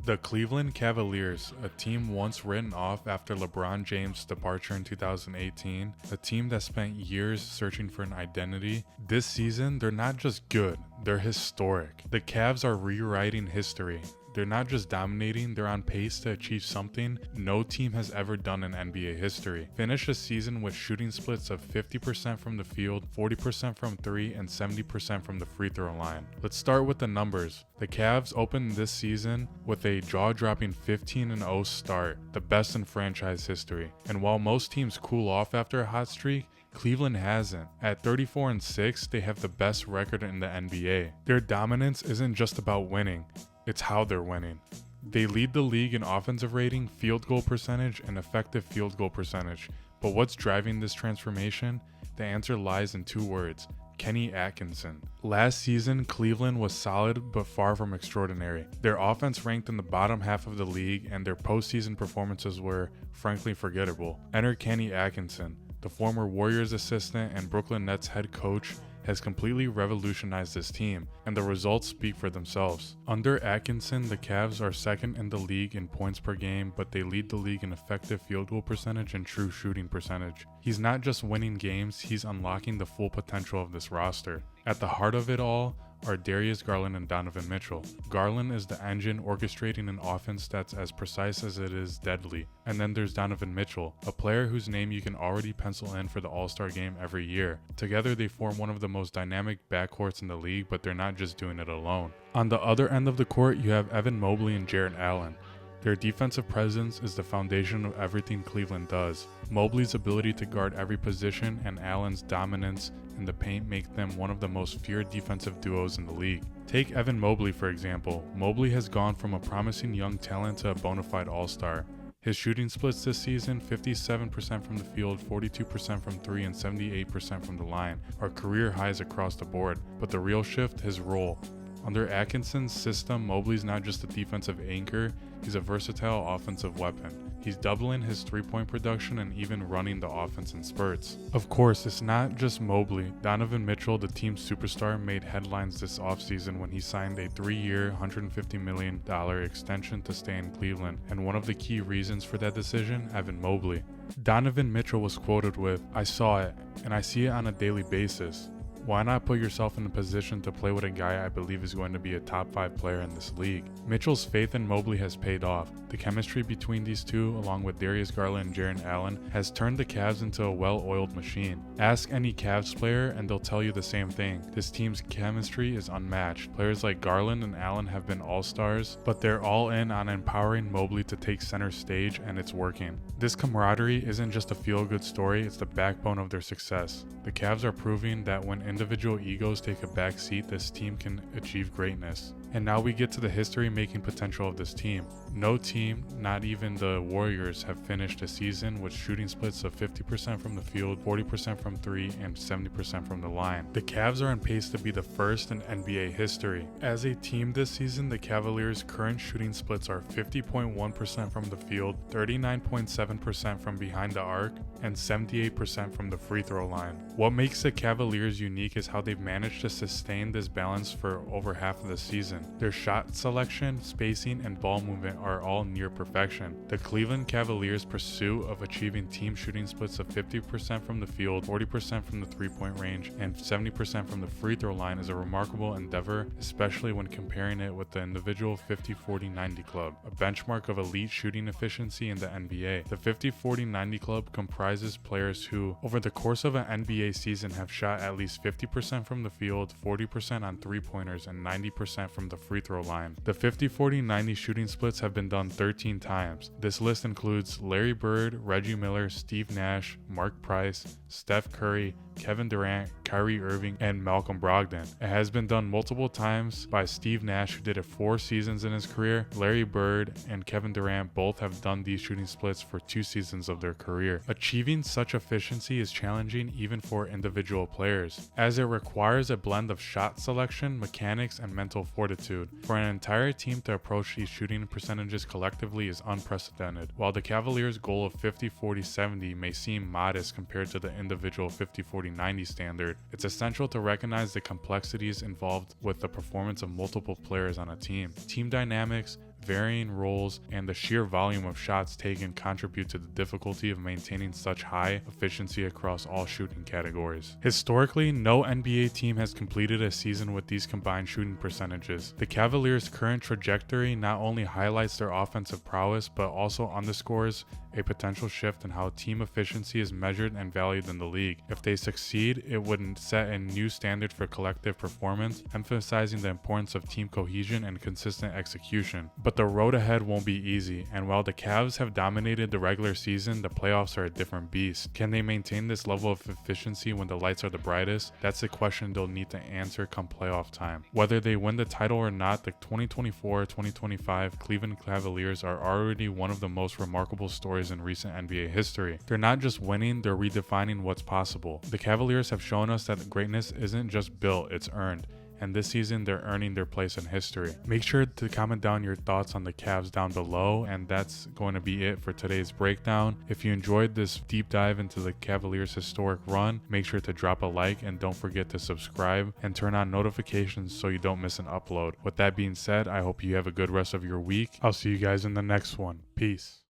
The Cleveland Cavaliers, a team once written off after LeBron James' departure in 2018, a team that spent years searching for an identity, this season they're not just good, they're historic. The Cavs are rewriting history. They're not just dominating, they're on pace to achieve something no team has ever done in NBA history. Finish the season with shooting splits of 50% from the field, 40% from 3, and 70% from the free throw line. Let's start with the numbers. The Cavs opened this season with a jaw-dropping 15-0 start, the best in franchise history. And while most teams cool off after a hot streak, Cleveland hasn't. At 34-6, they have the best record in the NBA. Their dominance isn't just about winning. It's how they're winning. They lead the league in offensive rating, field goal percentage, and effective field goal percentage. But what's driving this transformation? The answer lies in two words: Kenny Atkinson. Last season, Cleveland was solid but far from extraordinary. Their offense ranked in the bottom half of the league, and their postseason performances were, frankly, forgettable. Enter Kenny Atkinson. The former Warriors assistant and Brooklyn Nets head coach has completely revolutionized this team, and the results speak for themselves. Under Atkinson, the Cavs are second in the league in points per game, but they lead the league in effective field goal percentage and true shooting percentage. He's not just winning games, he's unlocking the full potential of this roster. At the heart of it all are Darius Garland and Donovan Mitchell. Garland is the engine orchestrating an offense that's as precise as it is deadly. And then there's Donovan Mitchell, a player whose name you can already pencil in for the All-Star game every year. Together they form one of the most dynamic backcourts in the league, but they're not just doing it alone. On the other end of the court, you have Evan Mobley and Jarrett Allen. Their defensive presence is the foundation of everything Cleveland does. Mobley's ability to guard every position and Allen's dominance in the paint make them one of the most feared defensive duos in the league. Take Evan Mobley for example. Mobley has gone from a promising young talent to a bona fide all-star. His shooting splits this season, 57% from the field, 42% from 3, and 78% from the line, are career highs across the board. But the real shift, his role. Under Atkinson's system, Mobley's not just a defensive anchor, he's a versatile offensive weapon. He's doubling his three-point production and even running the offense in spurts. Of course, it's not just Mobley. Donovan Mitchell, the team's superstar, made headlines this offseason when he signed a 3-year, $150 million extension to stay in Cleveland, and one of the key reasons for that decision, Evan Mobley. Donovan Mitchell was quoted with, "I saw it, and I see it on a daily basis. Why not put yourself in a position to play with a guy I believe is going to be a top 5 player in this league?" Mitchell's faith in Mobley has paid off. The chemistry between these two, along with Darius Garland and Jarrett Allen, has turned the Cavs into a well-oiled machine. Ask any Cavs player and they'll tell you the same thing. This team's chemistry is unmatched. Players like Garland and Allen have been all-stars, but they're all in on empowering Mobley to take center stage, and it's working. This camaraderie isn't just a feel-good story, it's the backbone of their success. The Cavs are proving that when individual egos take a back seat, this team can achieve greatness. And now we get to the history-making potential of this team. No team, not even the Warriors, have finished a season with shooting splits of 50% from the field, 40% from 3, and 70% from the line. The Cavs are on pace to be the first in NBA history. As a team this season, the Cavaliers' current shooting splits are 50.1% from the field, 39.7% from behind the arc, and 78% from the free throw line. What makes the Cavaliers unique is how they've managed to sustain this balance for over half of the season. Their shot selection, spacing, and ball movement are all near perfection. The Cleveland Cavaliers' pursuit of achieving team shooting splits of 50% from the field, 40% from the three-point range, and 70% from the free throw line is a remarkable endeavor, especially when comparing it with the individual 50-40-90 club, a benchmark of elite shooting efficiency in the NBA. The 50-40-90 club comprises players who, over the course of an NBA season, have shot at least 50% from the field, 40% on three-pointers, and 90% from the free throw line. The 50-40-90 shooting splits have been done 13 times. This list includes Larry Bird, Reggie Miller, Steve Nash, Mark Price, Steph Curry, Kevin Durant, Kyrie Irving, and Malcolm Brogdon. It has been done multiple times by Steve Nash, who did it 4 seasons in his career. Larry Bird and Kevin Durant both have done these shooting splits for 2 seasons of their career. Achieving such efficiency is challenging even for individual players, as it requires a blend of shot selection, mechanics, and mental fortitude. For an entire team to approach these shooting percentages collectively is unprecedented. While the Cavaliers' goal of 50-40-70 may seem modest compared to the individual 50-40-90 standard, it's essential to recognize the complexities involved with the performance of multiple players on a team. Team dynamics, varying roles and the sheer volume of shots taken contribute to the difficulty of maintaining such high efficiency across all shooting categories. Historically, no NBA team has completed a season with these combined shooting percentages. The Cavaliers' current trajectory not only highlights their offensive prowess, but also underscores a potential shift in how team efficiency is measured and valued in the league. If they succeed, it would set a new standard for collective performance, emphasizing the importance of team cohesion and consistent execution. But the road ahead won't be easy, and while the Cavs have dominated the regular season, the playoffs are a different beast. Can they maintain this level of efficiency when the lights are the brightest? That's the question they'll need to answer come playoff time. Whether they win the title or not, the 2024-2025 Cleveland Cavaliers are already one of the most remarkable stories in recent NBA history. They're not just winning, they're redefining what's possible. The Cavaliers have shown us that greatness isn't just built, it's earned. And this season, they're earning their place in history. Make sure to comment down your thoughts on the Cavs down below, and that's going to be it for today's breakdown. If you enjoyed this deep dive into the Cavaliers' historic run, make sure to drop a like and don't forget to subscribe and turn on notifications so you don't miss an upload. With that being said, I hope you have a good rest of your week. I'll see you guys in the next one. Peace.